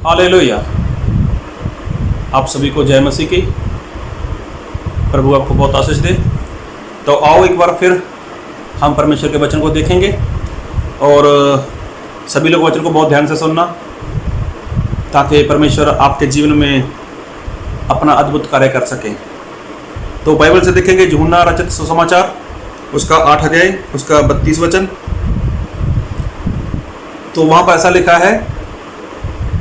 Hallelujah. आप सभी को जय मसीह की। प्रभु आपको बहुत आशीष दे। तो आओ एक बार फिर हम परमेश्वर के वचन को देखेंगे और सभी लोग वचन को बहुत ध्यान से सुनना, ताकि परमेश्वर आपके जीवन में अपना अद्भुत कार्य कर सके। तो बाइबल से देखेंगे यूहन्ना रचित सुसमाचार उसका 8 अध्याय उसका 32 वचन। तो वहाँ पर ऐसा लिखा है,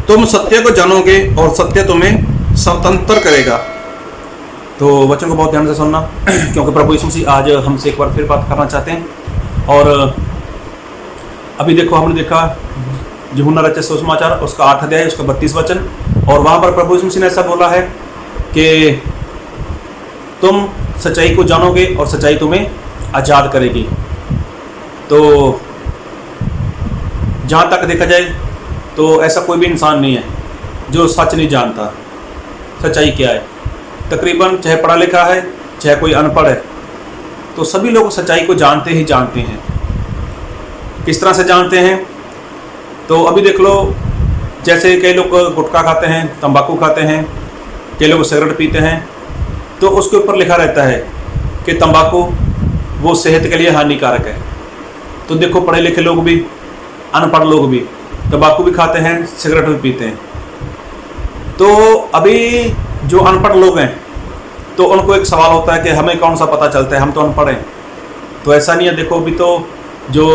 तुम सत्य को जानोगे और सत्य तुम्हें स्वतंत्र करेगा। तो वचन को बहुत ध्यान से सुनना, क्योंकि प्रभु यीशु मसीह आज हमसे एक बार फिर बात करना चाहते हैं। और अभी देखो, हमने देखा यूहन्ना रचित सुसमाचार उसका 8 अध्याय उसका 32 वचन। और वहाँ पर प्रभु यीशु मसीह ने ऐसा बोला है कि तुम सच्चाई को जानोगे और सच्चाई तुम्हें आज़ाद करेगी। तो जहाँ तक देखा जाए तो ऐसा कोई भी इंसान नहीं है जो सच नहीं जानता सच्चाई क्या है। तकरीबन चाहे पढ़ा लिखा है चाहे कोई अनपढ़ है, तो सभी लोग सच्चाई को जानते ही जानते हैं। किस तरह से जानते हैं? तो अभी देख लो, जैसे कई लोग गुटखा खाते हैं, तंबाकू खाते हैं, कई लोग सिगरेट पीते हैं, तो उसके ऊपर लिखा रहता है कि तंबाकू वो सेहत के लिए हानिकारक है। तो देखो, पढ़े लिखे लोग भी अनपढ़ लोग भी तंबाकू भी खाते हैं, सिगरेट भी पीते हैं। तो अभी जो अनपढ़ लोग हैं, तो उनको एक सवाल होता है कि हमें कौन सा पता चलता है, हम तो अनपढ़ हैं। तो ऐसा नहीं है। देखो, अभी तो जो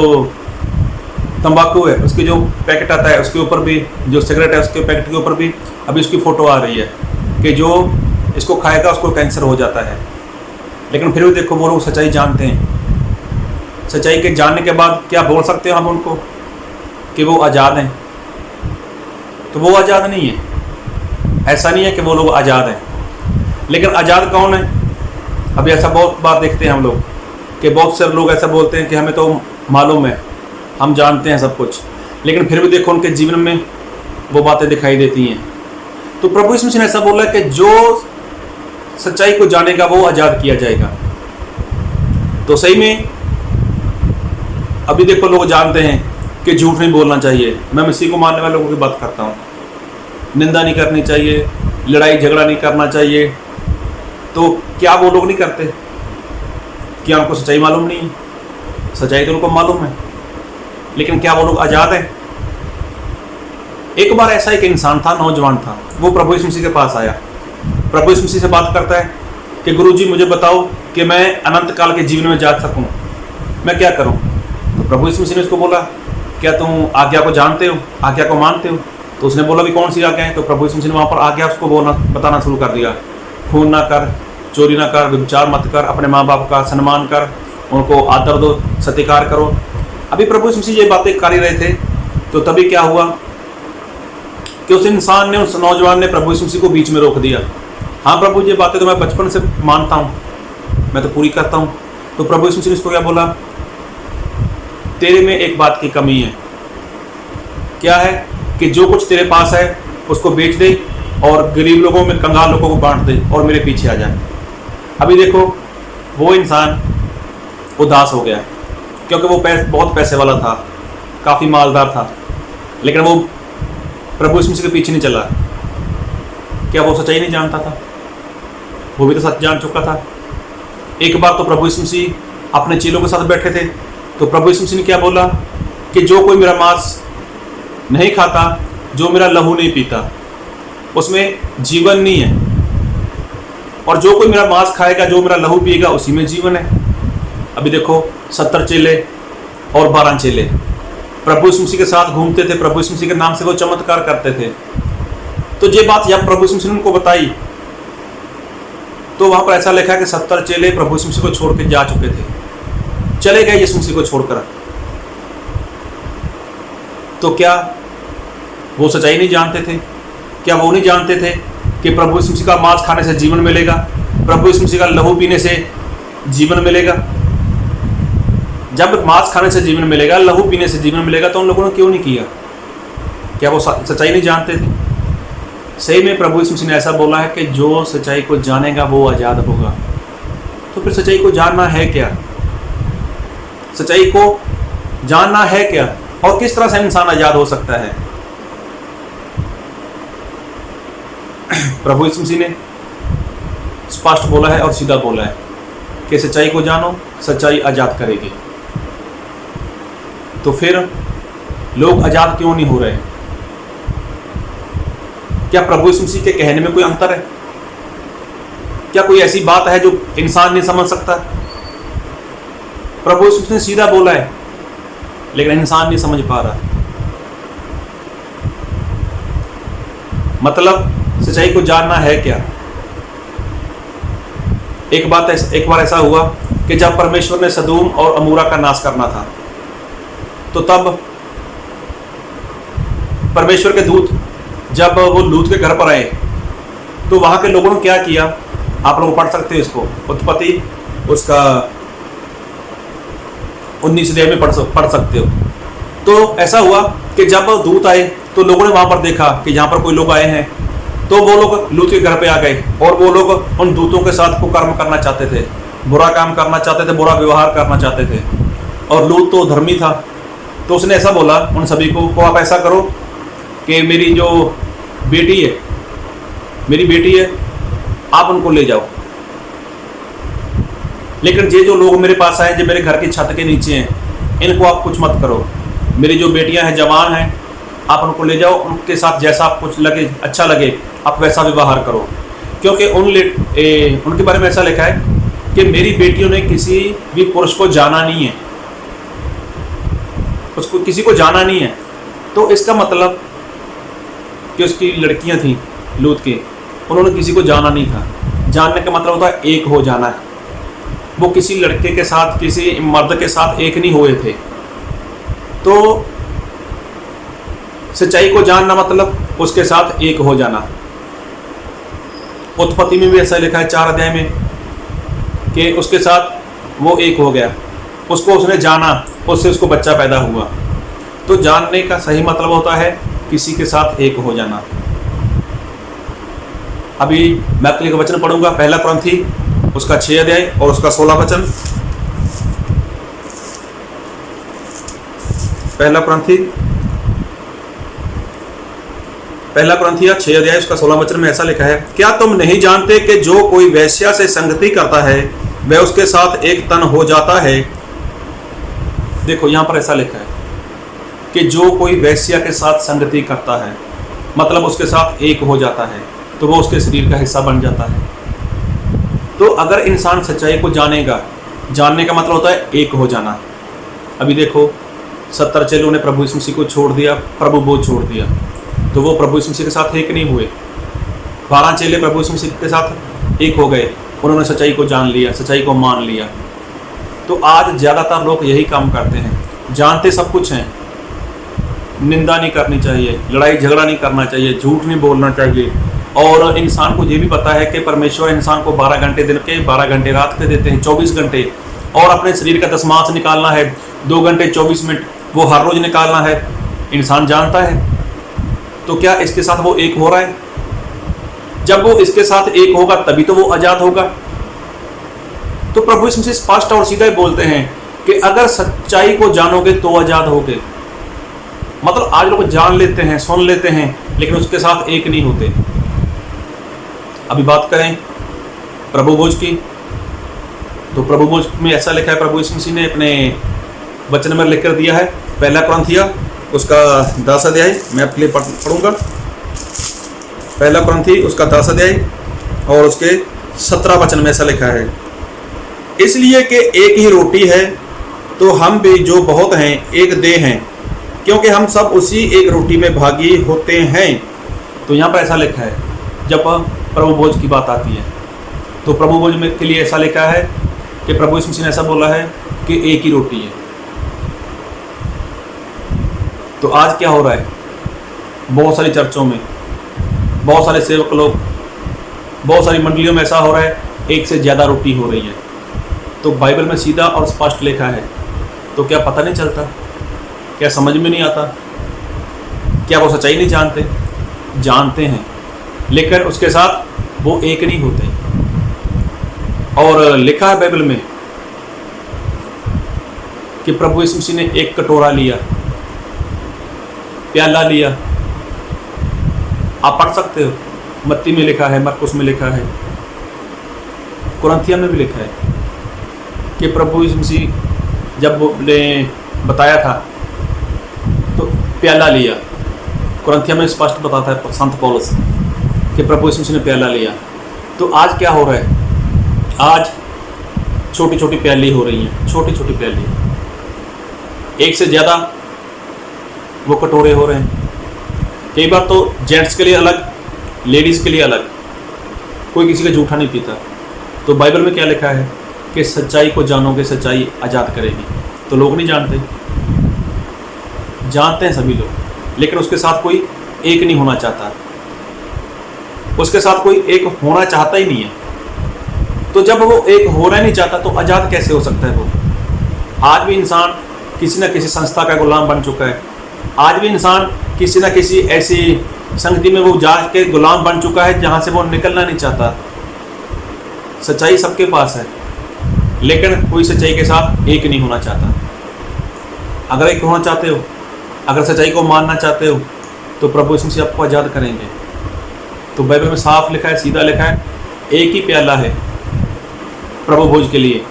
तंबाकू है उसकी जो पैकेट आता है उसके ऊपर भी, जो सिगरेट है उसके पैकेट के ऊपर भी अभी उसकी फ़ोटो आ रही है कि जो इसको खाएगा उसको कैंसर हो जाता है। लेकिन फिर भी देखो, वो लोग सच्चाई जानते हैं। सच्चाई के जानने के बाद क्या बोल सकते हैं हम उनको कि वो आज़ाद हैं? तो वो आज़ाद नहीं है। ऐसा नहीं है कि वो लोग आज़ाद हैं। लेकिन आज़ाद कौन है? अभी ऐसा बहुत बार देखते हैं हम लोग कि बहुत से लोग ऐसा बोलते हैं कि हमें तो मालूम है, हम जानते हैं सब कुछ, लेकिन फिर भी देखो उनके जीवन में वो बातें दिखाई देती हैं। तो प्रभु यीशु मसीह ने ऐसा बोला कि जो सच्चाई को जानेगा वो आज़ाद किया जाएगा। तो सही में अभी देखो, लोग जानते हैं कि झूठ नहीं बोलना चाहिए। मैं मसीह को मानने वाले लोगों की बात करता हूँ। निंदा नहीं करनी चाहिए, लड़ाई झगड़ा नहीं करना चाहिए। तो क्या वो लोग नहीं करते? क्या उनको सच्चाई मालूम नहीं है? सच्चाई तो उनको मालूम है, लेकिन क्या वो लोग आज़ाद हैं? एक बार ऐसा एक इंसान था, नौजवान था, वो प्रभु यीशु मसीह के पास आया। प्रभु यीशु मसीह से बात करता है कि गुरुजी मुझे बताओ कि मैं अनंत काल के जीवन में जा सकूं, मैं क्या करूं? तो प्रभु यीशु मसीह ने उसको बोला, क्या तुम आज्ञा को जानते हो, आज्ञा को मानते हो? तो उसने बोला भी कौन सी आज्ञा है? तो प्रभु यीशु मसीह ने वहाँ पर आज्ञा उसको बताना शुरू कर दिया। खून ना कर, चोरी ना कर, व्यभिचार मत कर, अपने माँ बाप का सम्मान कर, उनको आदर दो, सत्कार करो। अभी प्रभु यीशु मसीह ये बातें कर ही रहे थे, तो तभी क्या हुआ कि उस इंसान ने, उस नौजवान ने प्रभु यीशु मसीह को बीच में रोक दिया। हाँ प्रभु, ये बातें तो मैं बचपन से मानता हूँ, मैं तो पूरी करता हूँ। तो प्रभु यीशु मसीह ने उसको क्या बोला? तेरे में एक बात की कमी है। क्या है? कि जो कुछ तेरे पास है उसको बेच दे और गरीब लोगों में, कंगाल लोगों को बांट दे और मेरे पीछे आ जाए। अभी देखो, वो इंसान उदास हो गया, क्योंकि वो बहुत पैसे वाला था, काफ़ी मालदार था, लेकिन वो प्रभु यीशु मसीह के पीछे नहीं चला। क्या वो सच्चाई नहीं जानता था? वो भी तो सच जान चुका था। एक बार तो प्रभु यीशु मसीह अपने चेलों के साथ बैठे थे, तो प्रभु यीशु मसीह ने क्या बोला कि जो कोई मेरा मांस नहीं खाता, जो मेरा लहू नहीं पीता, उसमें जीवन नहीं है। और जो कोई मेरा मांस खाएगा, जो मेरा लहू पिएगा, उसी में जीवन है। अभी देखो, 70 चेले और 12 चेले प्रभु यीशु मसीह के साथ घूमते थे, प्रभु यीशु मसीह के नाम से वो चमत्कार करते थे। तो ये बात जब प्रभु यीशु मसीह ने उनको बताई, तो वहाँ पर ऐसा लिखा कि 70 चेले प्रभु यीशु मसीह को छोड़ के जा चुके थे, चले गए यीशु मसीह को छोड़कर। तो क्या वो सच्चाई नहीं जानते थे? क्या वो नहीं जानते थे कि प्रभु यीशु मसीह का मांस खाने से जीवन मिलेगा, प्रभु यीशु मसीह का लहू पीने से जीवन मिलेगा? जब मांस खाने से जीवन मिलेगा, लहू पीने से जीवन मिलेगा, तो उन लोगों ने क्यों नहीं किया? क्या वो सच्चाई नहीं जानते थे? सही में प्रभु यीशु मसीह ने ऐसा बोला है कि जो सच्चाई को जानेगा वो आज़ाद होगा। तो फिर सच्चाई को जानना है क्या? सच्चाई को जानना है क्या? और किस तरह से इंसान आज़ाद हो सकता है? प्रभु यीशु मसीह ने स्पष्ट बोला है और सीधा बोला है कि सच्चाई को जानो, सच्चाई आज़ाद करेगी। तो फिर लोग आज़ाद क्यों नहीं हो रहे? क्या प्रभु यीशु मसीह के कहने में कोई अंतर है? क्या कोई ऐसी बात है जो इंसान नहीं समझ सकता? प्रभु यीशु मसीह ने सीधा बोला है, लेकिन इंसान नहीं समझ पा रहा। मतलब सच्चाई को जानना है क्या? एक बार ऐसा हुआ कि जब परमेश्वर ने सदूम और अमूरा का नाश करना था, तो तब परमेश्वर के दूत जब वो लूत के घर पर आए, तो वहां के लोगों ने क्या किया? आप लोग पढ़ सकते हो इसको, उत्पत्ति उसका 19 अध्याय में पढ़ सकते हो। तो ऐसा हुआ कि जब दूत आए तो लोगों ने वहां पर देखा कि यहाँ पर कोई लोग आए हैं, तो वो लोग लूत के घर पे आ गए और वो लोग उन दूतों के साथ कुकर्म करना चाहते थे, बुरा काम करना चाहते थे, बुरा व्यवहार करना चाहते थे। और लूत तो धर्मी था, तो उसने ऐसा बोला उन सभी को आप ऐसा करो कि मेरी बेटी है, आप उनको ले जाओ, लेकिन ये जो लोग मेरे पास आए, जो मेरे घर की छत के नीचे हैं, इनको आप कुछ मत करो। मेरी जो बेटियां हैं, जवान हैं, आप उनको ले जाओ, उनके साथ जैसा आप कुछ लगे, अच्छा लगे, आप वैसा व्यवहार करो। क्योंकि उनके बारे में ऐसा लिखा है कि मेरी बेटियों ने किसी भी पुरुष को जाना नहीं है, उसको किसी को जाना नहीं है। तो इसका मतलब कि उसकी लड़कियां थीं लूत की, उन्होंने किसी को जाना नहीं था। जानने का मतलब होता है एक हो जाना है। वो किसी लड़के के साथ, किसी मर्द के साथ एक नहीं हुए थे। तो सच्चाई को जानना मतलब उसके साथ एक हो जाना। उत्पत्ति में भी ऐसा लिखा है 4 अध्याय में कि उसके साथ वो एक हो गया, उसको उसने जाना, उससे उसको बच्चा पैदा हुआ। तो जानने का सही मतलब होता है किसी के साथ एक हो जाना। अभी मैं आपके लिए वचन पढ़ूंगा, पहला कुरिन्थी उसका 6 अध्याय और उसका 16 वचन। पहला कुरिन्थिया 6 अध्याय उसका 16 वचन में ऐसा लिखा है, क्या तुम नहीं जानते कि जो कोई वेश्या से संगति करता है वह उसके साथ एक तन हो जाता है? देखो यहाँ पर ऐसा लिखा है कि जो कोई वेश्या के साथ संगति करता है मतलब उसके साथ एक हो जाता है, तो वो उसके शरीर का हिस्सा बन जाता है। तो अगर इंसान सच्चाई को जानेगा, जानने का मतलब होता है एक हो जाना। अभी देखो 70 चेलों ने प्रभु यीशु मसीह को छोड़ दिया, प्रभु बोझ छोड़ दिया, तो वो प्रभु यीशु मसीह के साथ एक नहीं हुए। 12 चेले प्रभु यीशु मसीह के साथ एक हो गए, उन्होंने सच्चाई को जान लिया, सच्चाई को मान लिया। तो आज ज़्यादातर लोग यही काम करते हैं, जानते सब कुछ हैं, निंदा नहीं करनी चाहिए, लड़ाई झगड़ा नहीं करना चाहिए, झूठ नहीं बोलना चाहिए, और इंसान को ये भी पता है कि परमेश्वर इंसान को 12 घंटे दिन के, 12 घंटे रात के देते हैं, 24 घंटे, और अपने शरीर का दशमांश निकालना है 2 घंटे 24 मिनट, वो हर रोज निकालना है, इंसान जानता है। तो क्या इसके साथ वो एक हो रहा है? जब वो इसके साथ एक होगा तभी तो वो आज़ाद होगा। तो प्रभु यीशु मसीह स्पष्ट और सीधा ही बोलते हैं कि अगर सच्चाई को जानोगे तो आज़ाद होगे। मतलब आज लोग जान लेते हैं, सुन लेते हैं, लेकिन उसके साथ एक नहीं होते। अभी बात करें प्रभु भोज की, तो प्रभु भोज में ऐसा लिखा है, प्रभु यीशु मसीह ने अपने वचन में लिख कर दिया है, पहला कुरिन्थिया उसका 10 अध्याय, मैं आपके लिए पढ़ूंगा। पहला कुरिन्थी उसका 10 अध्याय और उसके 17 वचन में ऐसा लिखा है, इसलिए कि एक ही रोटी है तो हम भी जो बहुत हैं एक देह हैं, क्योंकि हम सब उसी एक रोटी में भागी होते हैं। तो यहाँ पर ऐसा लिखा है, जब प्रभु भोज की बात आती है तो प्रभु भोज में के लिए ऐसा लिखा है कि प्रभु यीशु मसीह ने ऐसा बोला है कि एक ही रोटी है। तो आज क्या हो रहा है? बहुत सारी चर्चों में, बहुत सारे सेवक लोग, बहुत सारी मंडलियों में ऐसा हो रहा है, एक से ज़्यादा रोटी हो रही है। तो बाइबल में सीधा और स्पष्ट लिखा है, तो क्या पता नहीं चलता? क्या समझ में नहीं आता? क्या वो सच्चाई नहीं जानते? जानते हैं, लेकिन उसके साथ वो एक नहीं होते। और लिखा है बाइबल में कि प्रभु यीशु मसीह ने एक कटोरा लिया, प्याला लिया, आप पढ़ सकते हो, मत्ती में लिखा है, मरकुस में लिखा है, कुरिन्थियों में भी लिखा है कि प्रभु यीशु मसीह जब ने बताया था तो प्याला लिया। कुरिन्थियों में स्पष्ट बताता है संत पौलुस कि प्रभु यीशु मसीह ने प्याला लिया। तो आज क्या हो रहा है? आज छोटी छोटी प्याली हो रही हैं, छोटी छोटी प्याली, एक से ज़्यादा वो कटोरे हो रहे हैं। कई बार तो जेंट्स के लिए अलग, लेडीज़ के लिए अलग, कोई किसी का जूठा नहीं पीता। तो बाइबल में क्या लिखा है कि सच्चाई को जानोगे, सच्चाई आज़ाद करेगी। तो लोग नहीं जानते, जानते हैं सभी लोग, लेकिन उसके साथ कोई एक नहीं होना चाहता, उसके साथ कोई एक होना चाहता ही नहीं है। तो जब वो एक होना नहीं चाहता तो आज़ाद कैसे हो सकता है वो? आज भी इंसान किसी न किसी संस्था का गुलाम बन चुका है। आज भी इंसान किसी न किसी ऐसी संगति में वो जा के गुलाम बन चुका है जहाँ से वो निकलना नहीं चाहता। सच्चाई सबके पास है, लेकिन कोई सच्चाई के साथ एक नहीं होना चाहता। अगर एक होना चाहते हो, अगर सच्चाई को मानना चाहते हो, तो प्रभु यीशु मसीह आपको आज़ाद करेंगे। तो बाइबल में साफ लिखा है, सीधा लिखा है, एक ही प्याला है प्रभु भोज के लिए,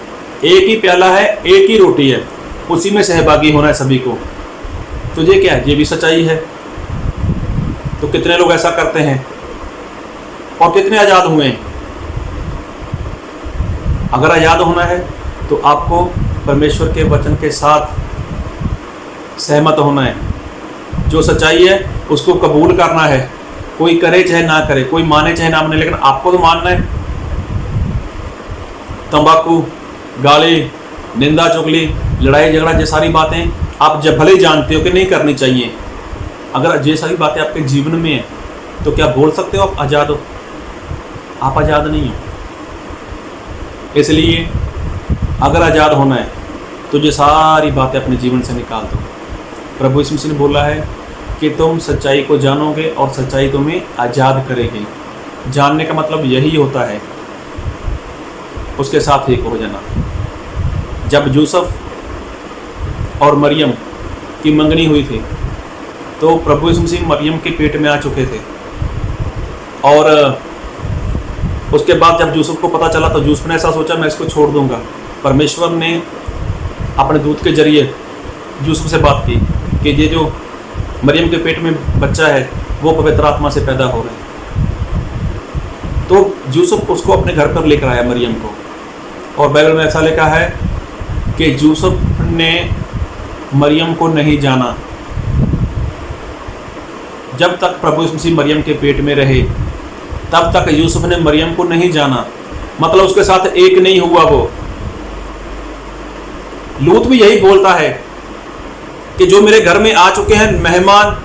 एक ही प्याला है, एक ही रोटी है, उसी में सहभागी होना है सभी को। तो ये क्या है? ये भी सच्चाई है। तो कितने लोग ऐसा करते हैं और कितने आज़ाद हुए हैं? अगर आज़ाद होना है तो आपको परमेश्वर के वचन के साथ सहमत होना है। जो सच्चाई है उसको कबूल करना है, कोई करे चाहे ना करे, कोई माने चाहे ना माने, लेकिन आपको तो मानना है। तंबाकू, गाली, निंदा चुगली, लड़ाई झगड़ा, ये सारी बातें आप जब भले जानते हो कि नहीं करनी चाहिए, अगर ये सारी बातें आपके जीवन में है तो क्या बोल सकते हो आप आज़ाद हो? आप आज़ाद नहीं हो। इसलिए अगर आज़ाद होना है तो ये सारी बातें अपने जीवन से निकाल दो। प्रभु यीशु मसीह ने बोला है कि तुम सच्चाई को जानोगे और सच्चाई तुम्हें आज़ाद करेगी। जानने का मतलब यही होता है उसके साथ एक हो जाना। जब यूसुफ और मरियम की मंगनी हुई थी तो प्रभु यीशु मसीह मरियम के पेट में आ चुके थे, और उसके बाद जब यूसुफ को पता चला तो यूसुफ ने ऐसा सोचा मैं इसको छोड़ दूंगा। परमेश्वर ने अपने दूत के जरिए यूसुफ से बात की कि ये जो मरियम के पेट में बच्चा है वो पवित्र आत्मा से पैदा हो रहा है। तो यूसुफ उसको अपने घर पर लेकर आया मरियम को, और बाइबल में ऐसा लिखा है कि यूसुफ ने मरियम को नहीं जाना। जब तक प्रभु यीशु मसीह मरियम के पेट में रहे तब तक यूसुफ ने मरियम को नहीं जाना, मतलब उसके साथ एक नहीं हुआ वो। लूत भी यही बोलता है कि जो मेरे घर में आ चुके हैं मेहमान,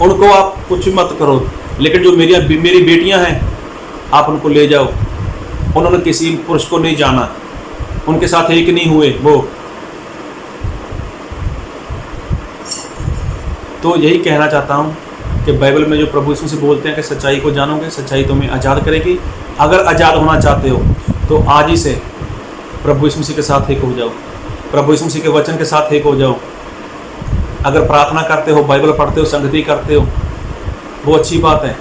उनको आप कुछ मत करो, लेकिन जो मेरी बेटियां हैं आप उनको ले जाओ। उन्होंने किसी पुरुष को नहीं जाना, उनके साथ एक नहीं हुए वो। तो यही कहना चाहता हूँ कि बाइबल में जो प्रभु यीशु से बोलते हैं कि सच्चाई को जानोगे, सच्चाई तुम्हें आज़ाद करेगी। अगर आज़ाद होना चाहते हो तो आज ही से प्रभु यीशु मसीह के साथ एक हो जाओ, प्रभु यीशु मसीह के वचन के साथ एक हो जाओ। अगर प्रार्थना करते हो, बाइबल पढ़ते हो, संगति करते हो, वो अच्छी बात है।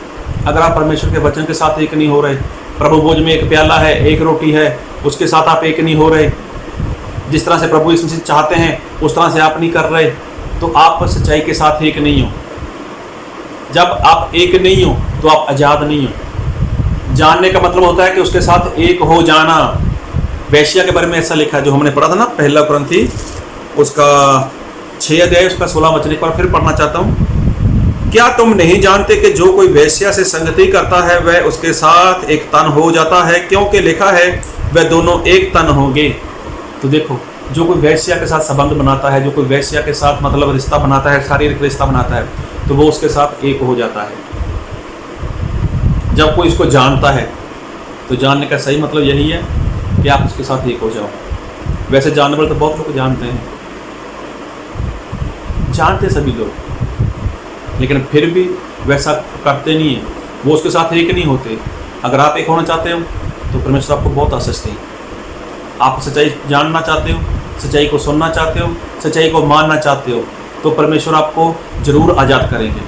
अगर आप परमेश्वर के वचन के साथ एक नहीं हो रहे, प्रभु भोज में एक प्याला है, एक रोटी है, उसके साथ आप एक नहीं हो रहे, जिस तरह से प्रभु यीशु मसीह चाहते हैं उस तरह से आप नहीं कर रहे, तो आप सच्चाई के साथ एक नहीं हो। जब आप एक नहीं हो तो आप आज़ाद नहीं हो। जानने का मतलब होता है कि उसके साथ एक हो जाना। वेश्या के बारे में ऐसा लिखा है, जो हमने पढ़ा था ना, पहला कुरिन्थी उसका 6 अध्याय उसका 16 वचन, एक बार फिर पढ़ना चाहता हूँ। क्या तुम नहीं जानते कि जो कोई वेश्या से संगति करता है वह उसके साथ एक तन हो जाता है, क्योंकि लिखा है वह दोनों एक तन होंगे। तो देखो, जो कोई वेश्या के साथ संबंध बनाता है, जो कोई वेश्या के साथ मतलब रिश्ता बनाता है, शारीरिक रिश्ता बनाता है, तो वो उसके साथ एक हो जाता है। जब कोई इसको जानता है तो जानने का सही मतलब यही है कि आप उसके साथ एक हो जाओ। वैसे जानने वाले तो बहुत लोग जानते हैं, जानते सभी लोग, लेकिन फिर भी वैसा करते नहीं है, वो उसके साथ एक नहीं होते। अगर आप एक होना चाहते हो तो परमेश्वर आपको बहुत आशीष दें। आप सच्चाई जानना चाहते हो, सच्चाई को सुनना चाहते हो, सच्चाई को मानना चाहते हो, तो परमेश्वर आपको जरूर आज़ाद करेंगे।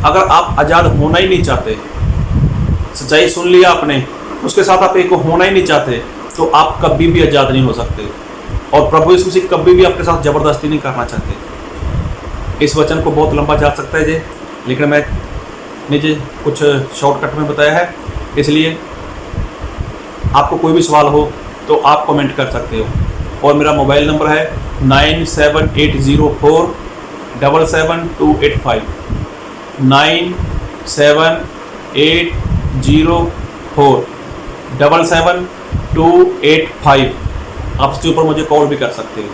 अगर आप आज़ाद होना ही नहीं चाहते सच्चाई सुन लिया आपने, उसके साथ आप एक होना ही नहीं चाहते, तो आप कभी भी आज़ाद नहीं हो सकते। और प्रभु यीशु मसीह कभी भी आपके साथ ज़बरदस्ती नहीं करना चाहते। इस वचन को बहुत लंबा जा सकता है जी, लेकिन मैं निजे कुछ शॉर्टकट में बताया है, इसलिए आपको कोई भी सवाल हो तो आप कमेंट कर सकते हो। और मेरा मोबाइल नंबर है 9780477285 9780477285। आप इसके ऊपर मुझे कॉल भी कर सकते हो।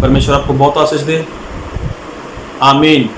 परमेश्वर आपको बहुत आशीष दे। आमीन।